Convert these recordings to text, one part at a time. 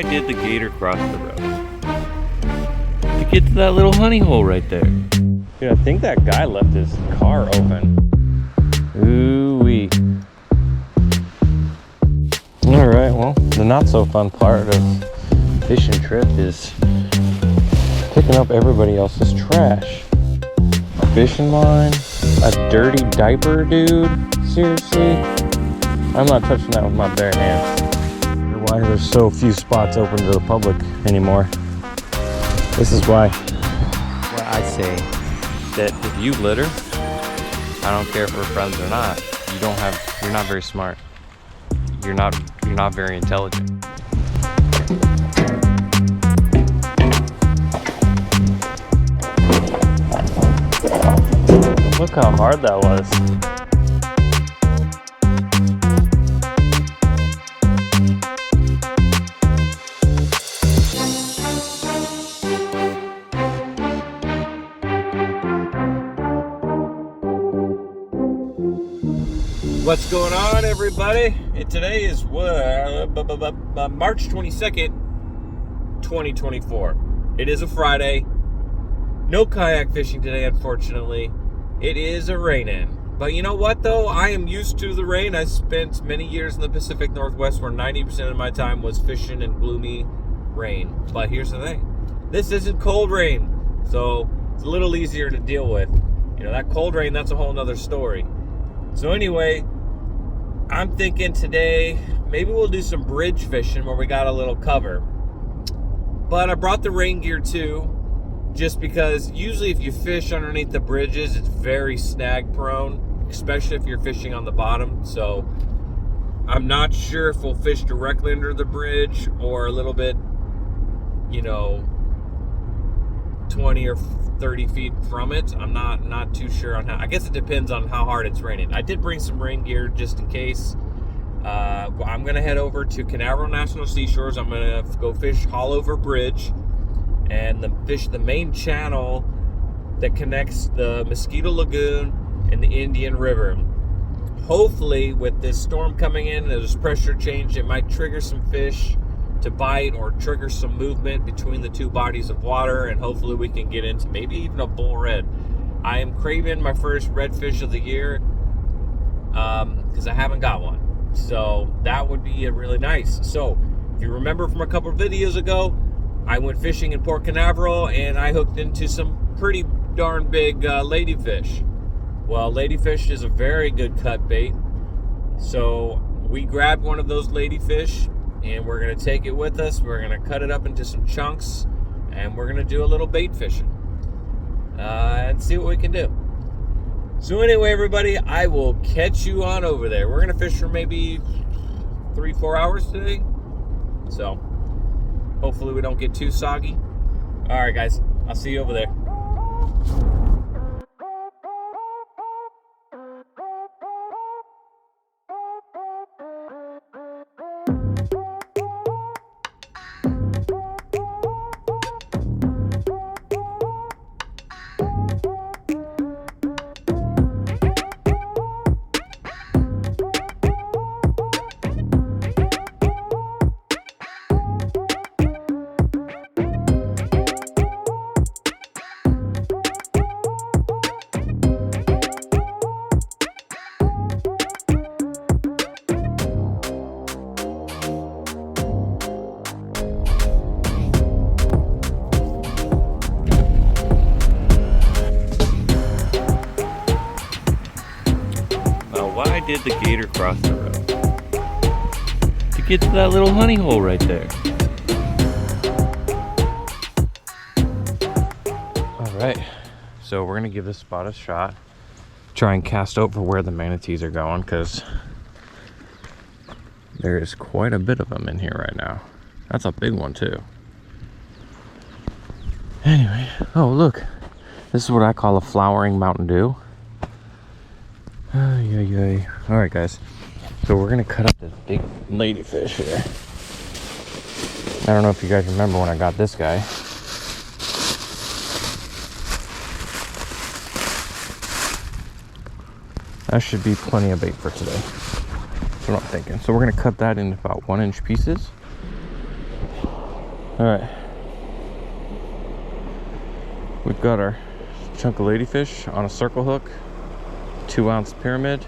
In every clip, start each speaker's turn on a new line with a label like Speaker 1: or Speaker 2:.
Speaker 1: why did the gator cross the road? To get to that little honey hole right there. Dude, I think that guy left his car open. Ooh-wee. Alright, well, the not so fun part of fishing trip is picking up everybody else's trash. A fishing line, a dirty diaper, dude. Seriously? I'm not touching that with my bare hands. Why there's so few spots open to the public anymore. This is why I say that if you litter, I don't care if we're friends or not, you're not very smart. You're not very intelligent. Look how hard that was. What's going on, everybody? Today is March 22nd, 2024. It is a Friday. No kayak fishing today, unfortunately. It is a rain-in. But you know what, though? I am used to the rain. I spent many years in the Pacific Northwest where 90% of my time was fishing in gloomy rain. But here's the thing. This isn't cold rain, so it's a little easier to deal with. You know, that cold rain, that's a whole nother story. So anyway, I'm thinking today maybe we'll do some bridge fishing where we got a little cover. But I brought the rain gear too, just because usually if you fish underneath the bridges, it's very snag prone, especially if you're fishing on the bottom. So I'm not sure if we'll fish directly under the bridge or a little bit, 20 or 30 feet from it. I'm not too sure on how. I guess it depends on how hard it's raining. I did bring some rain gear just in case. I'm gonna head over to Canaveral National Seashores. I'm gonna go fish Haulover Bridge and fish the main channel that connects the Mosquito Lagoon and the Indian River. Hopefully, with this storm coming in, there's pressure change. It might trigger some fish to bite or trigger some movement between the two bodies of water, and hopefully we can get into maybe even a bull red. I am craving my first redfish of the year because I haven't got one, so that would be really nice. So if you remember from a couple of videos ago, I went fishing in Port Canaveral and I hooked into some pretty darn big ladyfish. Well, ladyfish is a very good cut bait, so we grabbed one of those ladyfish and we're going to take it with us. We're going to cut it up into some chunks, and we're going to do a little bait fishing and see what we can do. So anyway, everybody, I will catch you on over there. We're going to fish for maybe 3-4 hours today. So hopefully we don't get too soggy. All right, guys, I'll see you over there. Why did the gator cross the road? To get to that little honey hole right there. Alright, so we're gonna give this spot a shot. Try and cast over where the manatees are going, because there is quite a bit of them in here right now. That's a big one too. Anyway, oh look, this is what I call a flowering Mountain Dew. Alright guys, so we're gonna cut up this big ladyfish here. I don't know if you guys remember when I got this guy. That should be plenty of bait for today. That's what I'm thinking. So we're gonna cut that in about 1-inch pieces. All right. We've got our chunk of ladyfish on a circle hook, 2-ounce pyramid.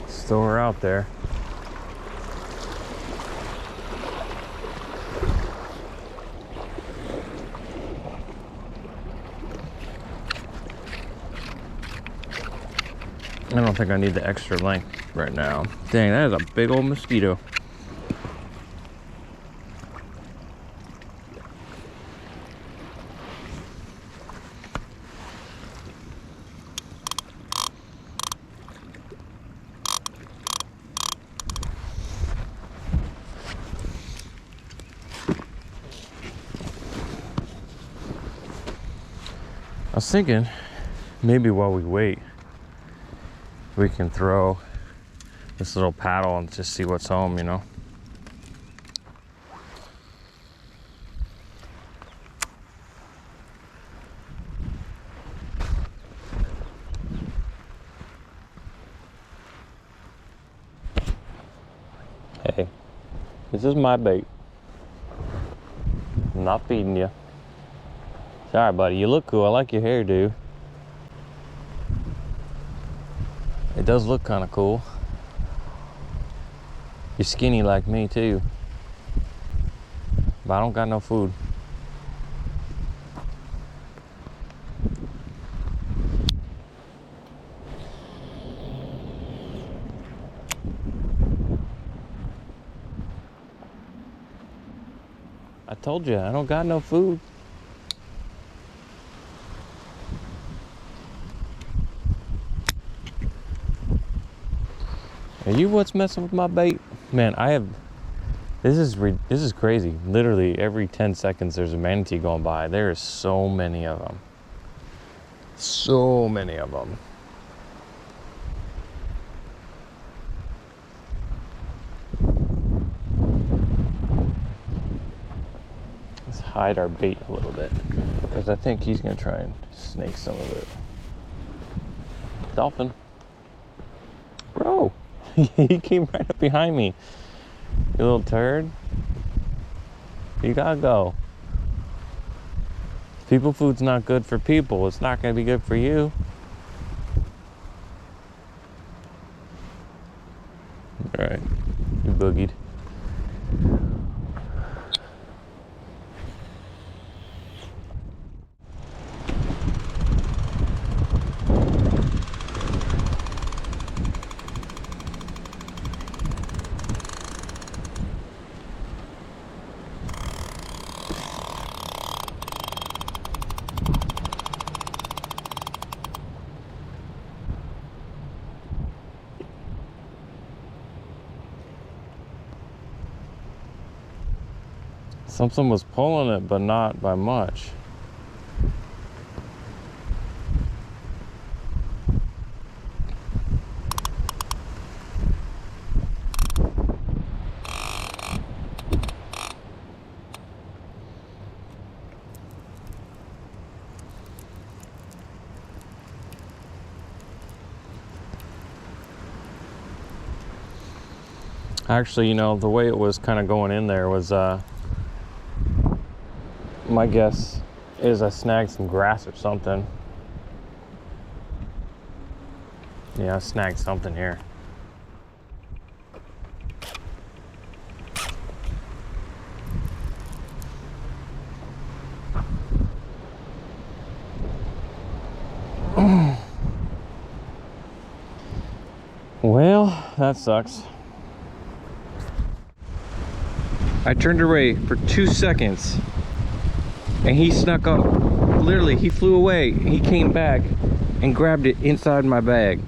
Speaker 1: Still we're out there. I don't think I need the extra length right now. Dang, that is a big old mosquito. I was thinking maybe while we wait, we can throw this little paddle and just see what's home, you know? Hey, this is my bait. I'm not feeding you. Sorry, buddy. You look cool. I like your hairdo. It does look kind of cool. You're skinny like me too. But I don't got no food. I told you, I don't got no food. Are you what's messing with my bait? Man, this is crazy. Literally every 10 seconds there's a manatee going by. There is so many of them. So many of them. Let's hide our bait a little bit, because I think he's gonna try and snake some of it. Dolphin. Bro. He came right up behind me. You little turd. You gotta go. People food's not good for people. It's not gonna be good for you. Alright. You boogied. Something was pulling it, but not by much. Actually, you know, the way it was kind of going in there was, my guess is I snagged some grass or something. Yeah, I snagged something here. Well, that sucks. I turned away for 2 seconds and he snuck up. Literally, he flew away. He came back and grabbed it inside my bag.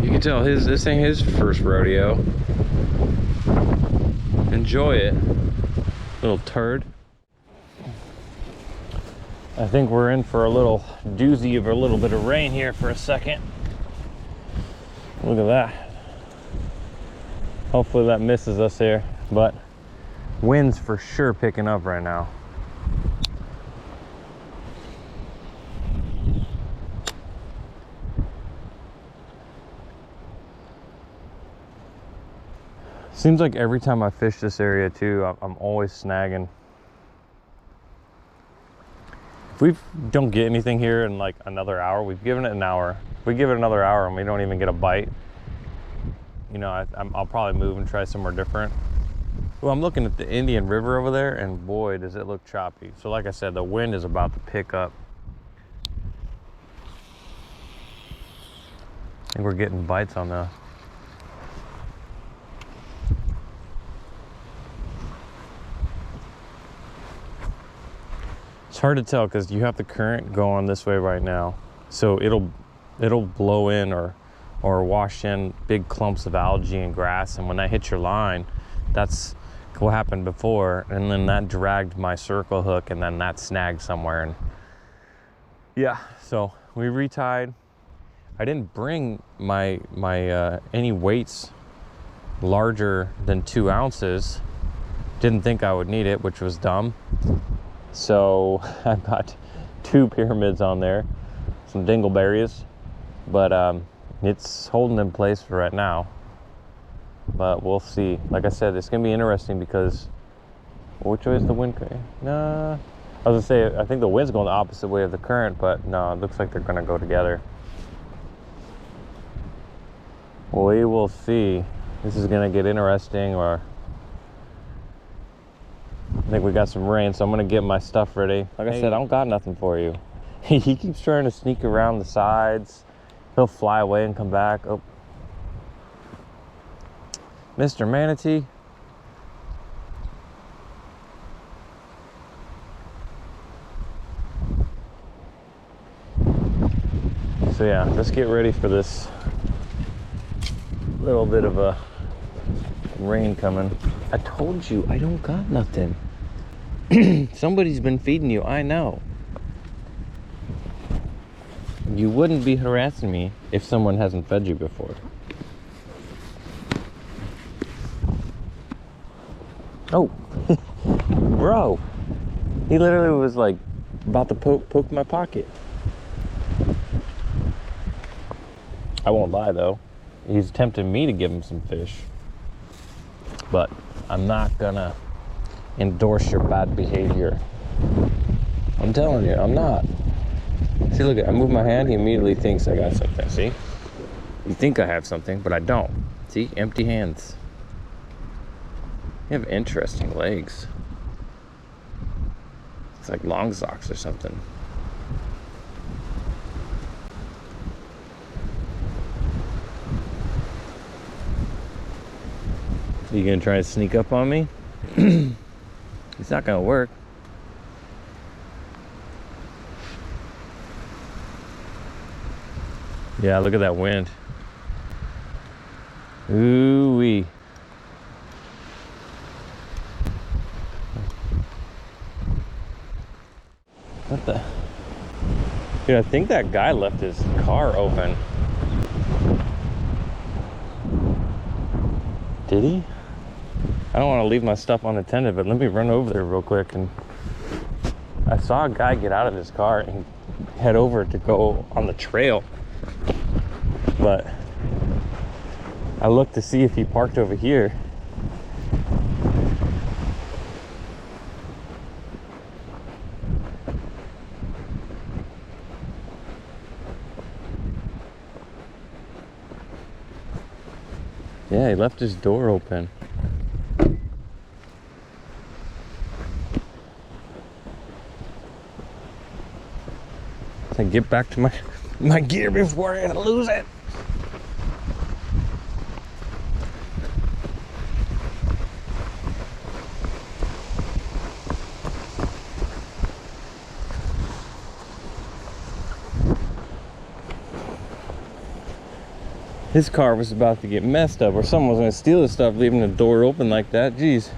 Speaker 1: You can tell this ain't his first rodeo. Enjoy it, little turd. I think we're in for a little doozy of a little bit of rain here for a second. Look at that. Hopefully that misses us here, but Wind's for sure picking up right now. Seems like every time I fish this area too, I'm always snagging. If we don't get anything here in like another hour, we've given it an hour. If we give it another hour and we don't even get a bite, you know, I'll probably move and try somewhere different. Well, I'm looking at the Indian River over there, and boy, does it look choppy. So like I said, the wind is about to pick up. I think we're getting bites on the... It's hard to tell because you have the current going this way right now. So it'll blow in or wash in big clumps of algae and grass. And when that hits your line, that's what happened before. And then that dragged my circle hook and then that snagged somewhere. And yeah, so we retied. I didn't bring my any weights larger than 2 ounces. Didn't think I would need it, which was dumb. So I've got 2 pyramids on there, some dingleberries, but it's holding in place for right now. But we'll see. Like I said, it's gonna be interesting because which way is the wind going? Nah, I was gonna say I think the wind's going the opposite way of the current, but no, it looks like they're gonna go together. We will see. This is gonna get interesting. Or I think we got some rain, so I'm gonna get my stuff ready. Like I said, I don't got nothing for you. He keeps trying to sneak around the sides. He'll fly away and come back. Oh, Mr. Manatee. So yeah, let's get ready for this little bit of a rain coming. I told you, I don't got nothing. Somebody's been feeding you, I know. You wouldn't be harassing me if someone hasn't fed you before. Oh, bro. He literally was like about to poke my pocket. I won't lie though. He's tempting me to give him some fish. But I'm not gonna endorse your bad behavior. I'm telling you, I'm not. See, look, I move my hand, he immediately thinks I got something, see? You think I have something, but I don't. See, empty hands. You have interesting legs. It's like long socks or something. You gonna try to sneak up on me? It's not gonna work. Yeah, look at that wind. Ooh-wee. What the? Dude, I think that guy left his car open. Did he? I don't want to leave my stuff unattended, but let me run over there real quick. And I saw a guy get out of his car and head over to go on the trail. But I looked to see if he parked over here. Yeah, he left his door open. So I get back to my gear before I lose it. His car was about to get messed up, or someone was going to steal his stuff, leaving the door open like that. Jeez.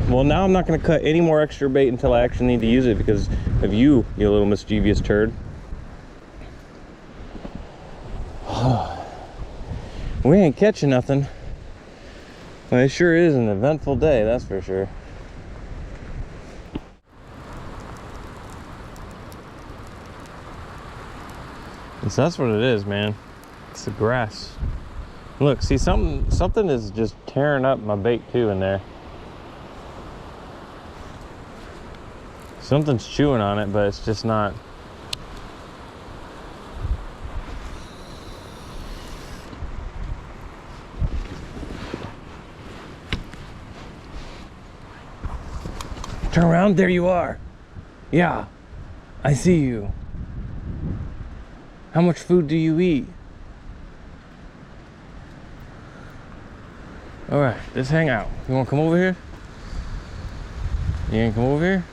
Speaker 1: Well, now I'm not going to cut any more extra bait until I actually need to use it because of you, you little mischievous turd. We ain't catching nothing. Well, it sure is an eventful day, that's for sure. So that's what it is, man. It's the grass. Look, see, something is just tearing up my bait too in there. Something's chewing on it, but it's just not. Turn around, there you are. Yeah, I see you. How much food do you eat? All right, let's hang out. You wanna come over here? You ain't come over here?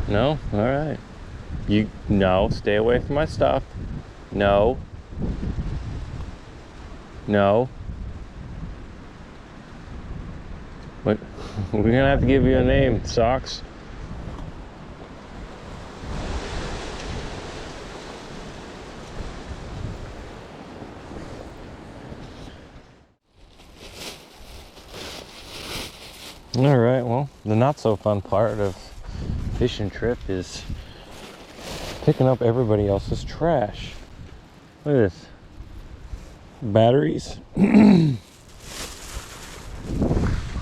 Speaker 1: No? All right. No, stay away from my stuff. No. No. What? We're gonna have to give you a name, Socks. All right, well, the not so fun part of fishing trip is picking up everybody else's trash. Look at this. Batteries.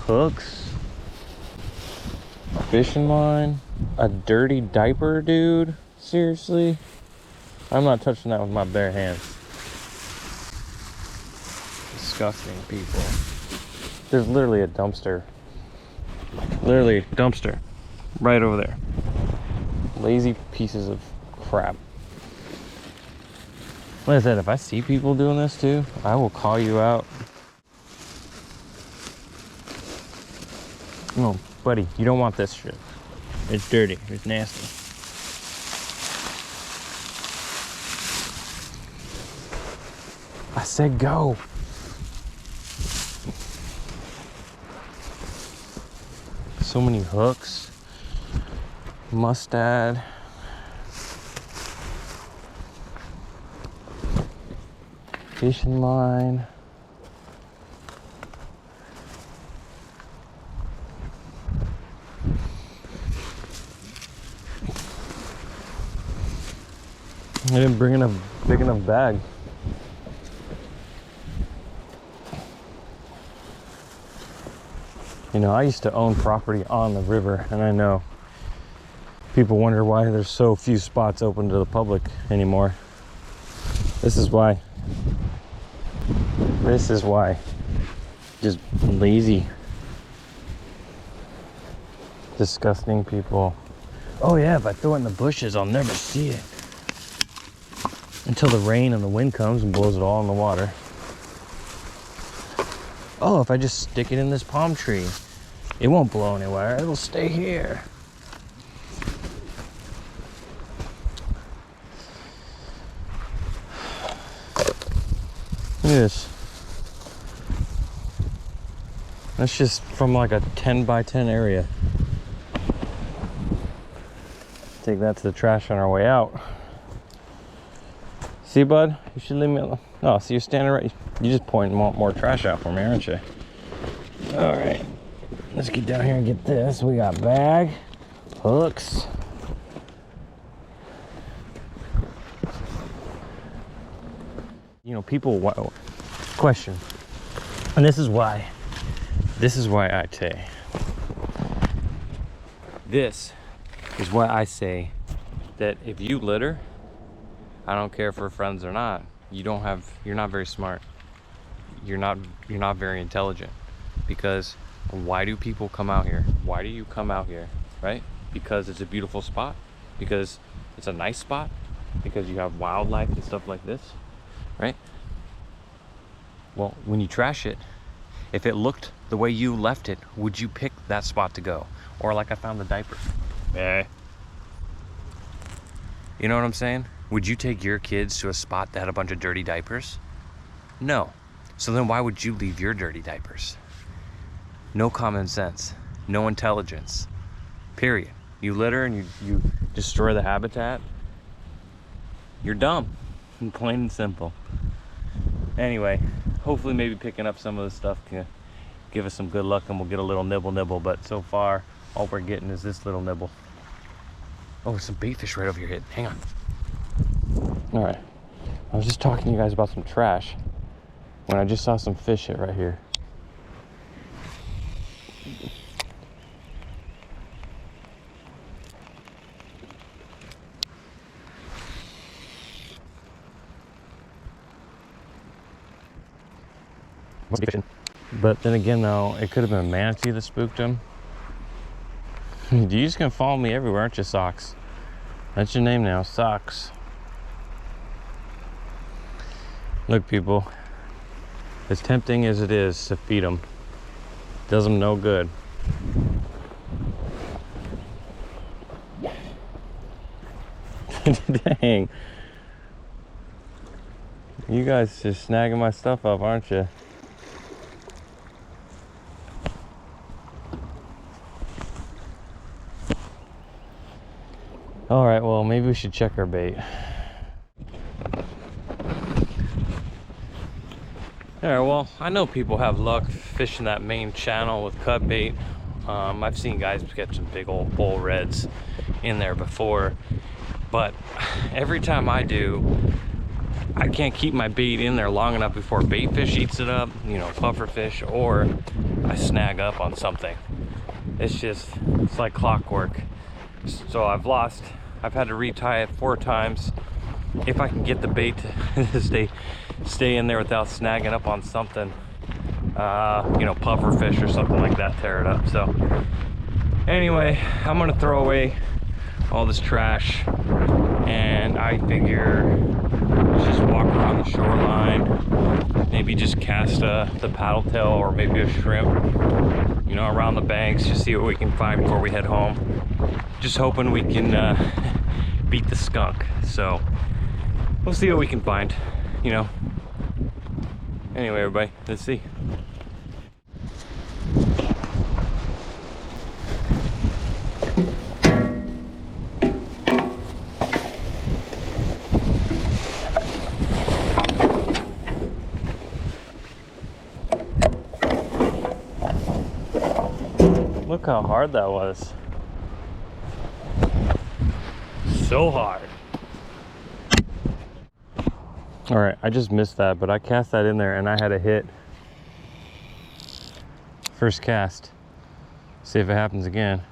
Speaker 1: Hooks. Fishing line. A dirty diaper, dude. Seriously? I'm not touching that with my bare hands. Disgusting people. There's literally a dumpster. Literally, dumpster right over there. Lazy pieces of crap. Like I said, if I see people doing this too, I will call you out. No, buddy, you don't want this shit. It's dirty, it's nasty. I said go. So many hooks, mustad, fishing line. I didn't bring enough big enough bag. You know, I used to own property on the river, and I know people wonder why there's so few spots open to the public anymore. This is why. This is why. Just lazy, disgusting people. Oh yeah, if I throw it in the bushes, I'll never see it. Until the rain and the wind comes and blows it all in the water. Oh, if I just stick it in this palm tree, it won't blow anywhere. It'll stay here. Look at this. That's just from like a 10 by 10 area. Take that to the trash on our way out. See, bud? You should leave me alone. Oh, so you're standing right. You just pointing more trash out for me, aren't you? All right. Let's get down here and get this. We got bag, hooks. You know, people question, and this is why I say. This is why I say that if you litter, I don't care if we're friends or not, you're not very smart. You're not very intelligent. Because why do people come out here? Why do you come out here, right? Because it's a beautiful spot? Because it's a nice spot? Because you have wildlife and stuff like this, right? Well, when you trash it, if it looked the way you left it, would you pick that spot to go? Or like I found the diaper. You know what I'm saying? Would you take your kids to a spot that had a bunch of dirty diapers? No. So then why would you leave your dirty diapers? No common sense, no intelligence, period. You litter and you destroy the habitat, you're dumb, plain and simple. Anyway,
Speaker 2: hopefully maybe picking up some of the stuff can give us some good luck and we'll get a little nibble. But so far, all we're getting is this little nibble. Oh, there's some bait fish right over your head. Hang on. All right. I was just talking to you guys about some trash when I just saw some fish hit right here. But then again, though, it could have been a manatee that spooked him. You're just gonna follow me everywhere, aren't you, Socks? That's your name now, Socks. Look, people, as tempting as it is to feed them, does them no good. Dang. You guys just snagging my stuff up, aren't you? All right, well, maybe we should check our bait. All right, well, I know people have luck fishing that main channel with cut bait. I've seen guys catch some big old bull reds in there before, but every time I do, I can't keep my bait in there long enough before bait fish eats it up, you know, puffer fish, or I snag up on something. It's like clockwork. So I've had to retie it 4 times. If I can get the bait to stay in there without snagging up on something, you know, puffer fish or something like that, tear it up. So anyway, I'm gonna throw away all this trash, and I figure just walk around the shoreline, maybe just cast the paddle tail or maybe a shrimp, you know, around the banks, just see what we can find before we head home. Just hoping we can beat the skunk. So we'll see what we can find, you know. Anyway, everybody, let's see. Look how hard that was. So hard. All right, I just missed that, but I cast that in there and I had a hit. First cast. See if it happens again.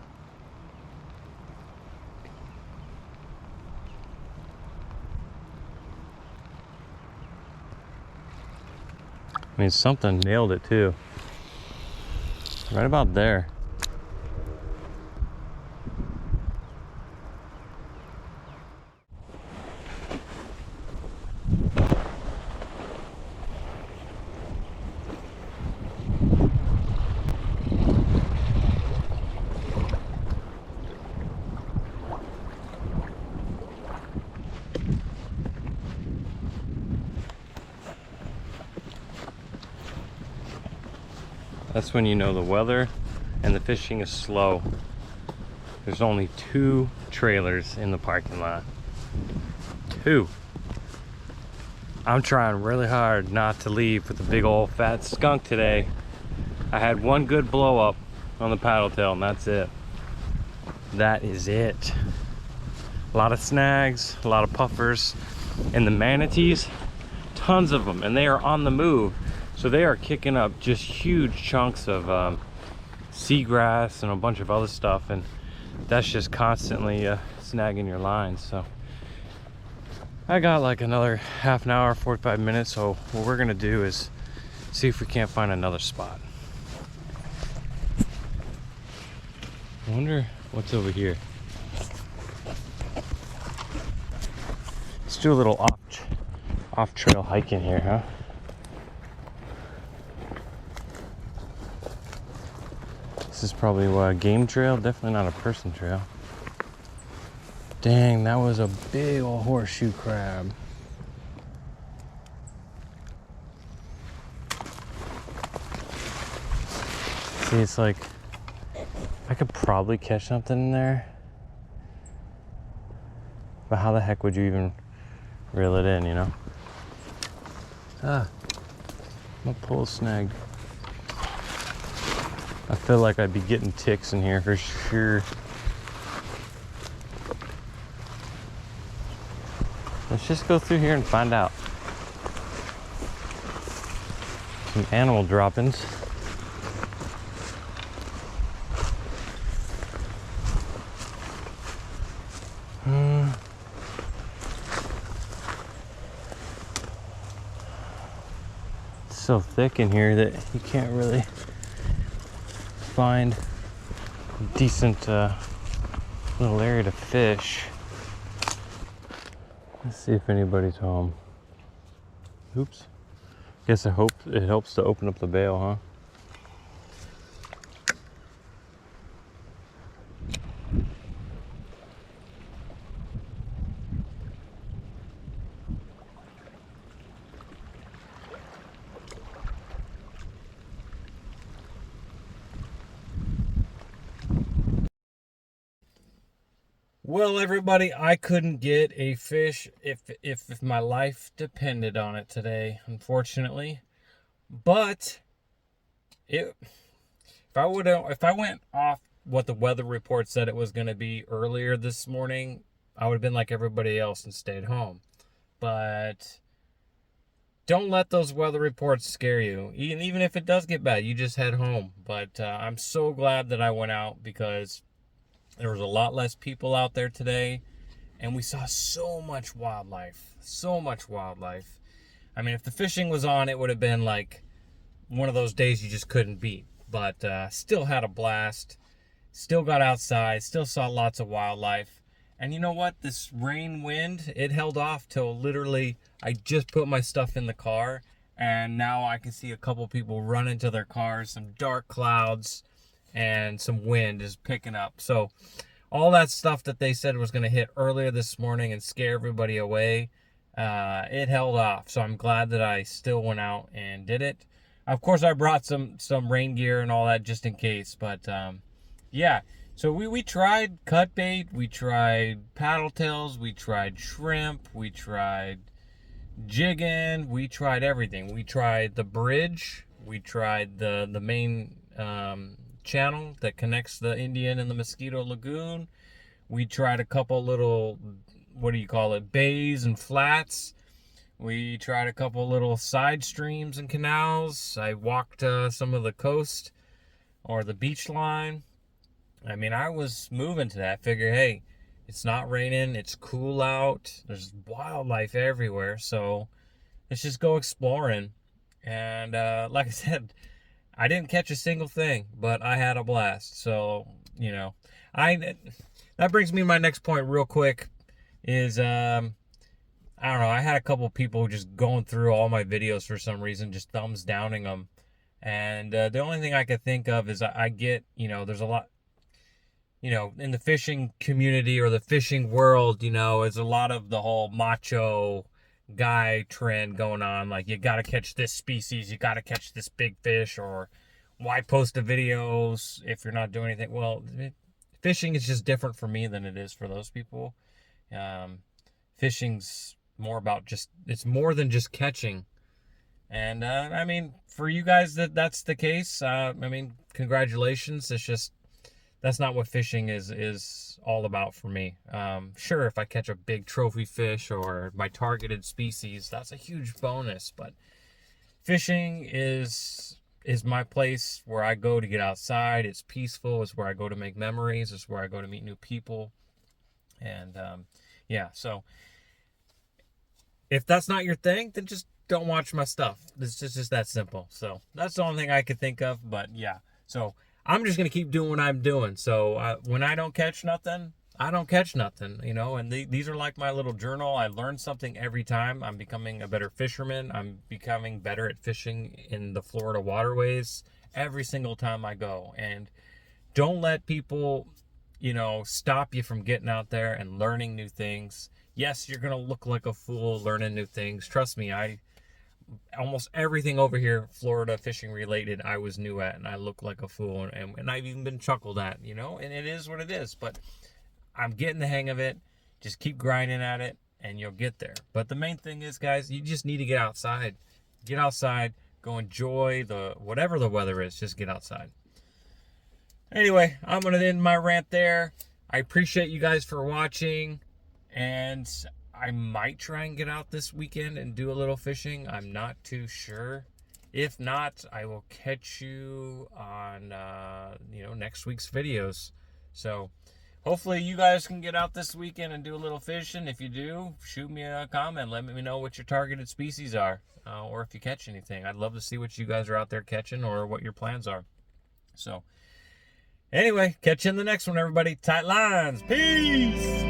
Speaker 2: I mean, something nailed it too. Right about there. That's when you know the weather and the fishing is slow. There's only 2 trailers in the parking lot. 2. I'm trying really hard not to leave with a big old fat skunk today. I had 1 good blow up on the paddle tail and that's it. That is it. A lot of snags, a lot of puffers, and the manatees, tons of them, and they are on the move. So they are kicking up just huge chunks of seagrass and a bunch of other stuff, and that's just constantly snagging your lines. So I got like another half an hour, 45 minutes. So what we're gonna do is see if we can't find another spot. I wonder what's over here. Let's do a little off trail hiking here, huh? This is probably a game trail, definitely not a person trail. Dang, that was a big old horseshoe crab. See, it's like, I could probably catch something in there, but how the heck would you even reel it in, you know? Ah, My pull's snagged. I feel like I'd be getting ticks in here for sure. Let's just go through here and find out. Some animal droppings. It's so thick in here that you can't really find a decent little area to fish. Let's see if anybody's home. Oops. Guess I hope it helps to open up the bail, huh?
Speaker 1: Well, everybody, I couldn't get a fish if my life depended on it today, unfortunately. But if I went off what the weather report said it was going to be earlier this morning, I would have been like everybody else and stayed home. But don't let those weather reports scare you. Even if it does get bad, you just head home. But I'm so glad that I went out because there was a lot less people out there today, and we saw so much wildlife. So much wildlife. I mean, if the fishing was on, it would have been like one of those days you just couldn't beat. But still had a blast. Still got outside. Still saw lots of wildlife. And you know what? This rain wind, it held off till literally I just put my stuff in the car, and now I can see a couple people run into their cars, some dark clouds, and some wind is picking up. So all that stuff that they said was going to hit earlier this morning and scare everybody away, it held off. So I'm glad that I still went out and did it. Of course, I brought some rain gear and all that just in case. But yeah, so we tried cut bait, we tried paddle tails, we tried shrimp, we tried jigging, we tried everything. We tried the bridge, we tried the main channel that connects the Indian and the Mosquito Lagoon. We tried a couple little, what do you call it, bays and flats. We tried a couple little side streams and canals. I walked some of the coast or the beach line. I mean, I was moving to that. Figure, hey, it's not raining, it's cool out, there's wildlife everywhere, so let's just go exploring. And like I said, I didn't catch a single thing, but I had a blast. So, you know, that brings me to my next point real quick is, I don't know, I had a couple people just going through all my videos for some reason, just thumbs downing them. And the only thing I could think of is I get, you know, there's a lot, you know, in the fishing community or the fishing world, you know, is a lot of the whole macho guy trend going on, like you gotta catch this species, you gotta catch this big fish, or why post a videos if you're not doing anything. Well, fishing is just different for me than it is for those people. Fishing's more about just, it's more than just catching. And I mean, for you guys that's the case, I mean, congratulations. It's just, that's not what fishing is all about for me. Sure, if I catch a big trophy fish or my targeted species, that's a huge bonus. But fishing is my place where I go to get outside. It's peaceful. It's where I go to make memories. It's where I go to meet new people. And yeah, so if that's not your thing, then just don't watch my stuff. It's just that simple. So that's the only thing I could think of. But yeah, so I'm just going to keep doing what I'm doing. So when I don't catch nothing, I don't catch nothing, you know, and these are like my little journal. I learn something every time. I'm becoming a better fisherman. I'm becoming better at fishing in the Florida waterways every single time I go. And don't let people, you know, stop you from getting out there and learning new things. Yes, you're going to look like a fool learning new things. Trust me, almost everything over here, Florida fishing related, I was new at, and I look like a fool, and I've even been chuckled at, you know, and it is what it is. But I'm getting the hang of it. Just keep grinding at it, and you'll get there. But the main thing is, guys, you just need to get outside. Get outside, Go enjoy whatever the weather is. Just get outside. Anyway, I'm going to end my rant there. I appreciate you guys for watching. And I might try and get out this weekend and do a little fishing. I'm not too sure. If not, I will catch you on, next week's videos. So hopefully you guys can get out this weekend and do a little fishing. If you do, shoot me a comment. Let me know what your targeted species are, or if you catch anything. I'd love to see what you guys are out there catching or what your plans are. So anyway, catch you in the next one, everybody. Tight lines. Peace.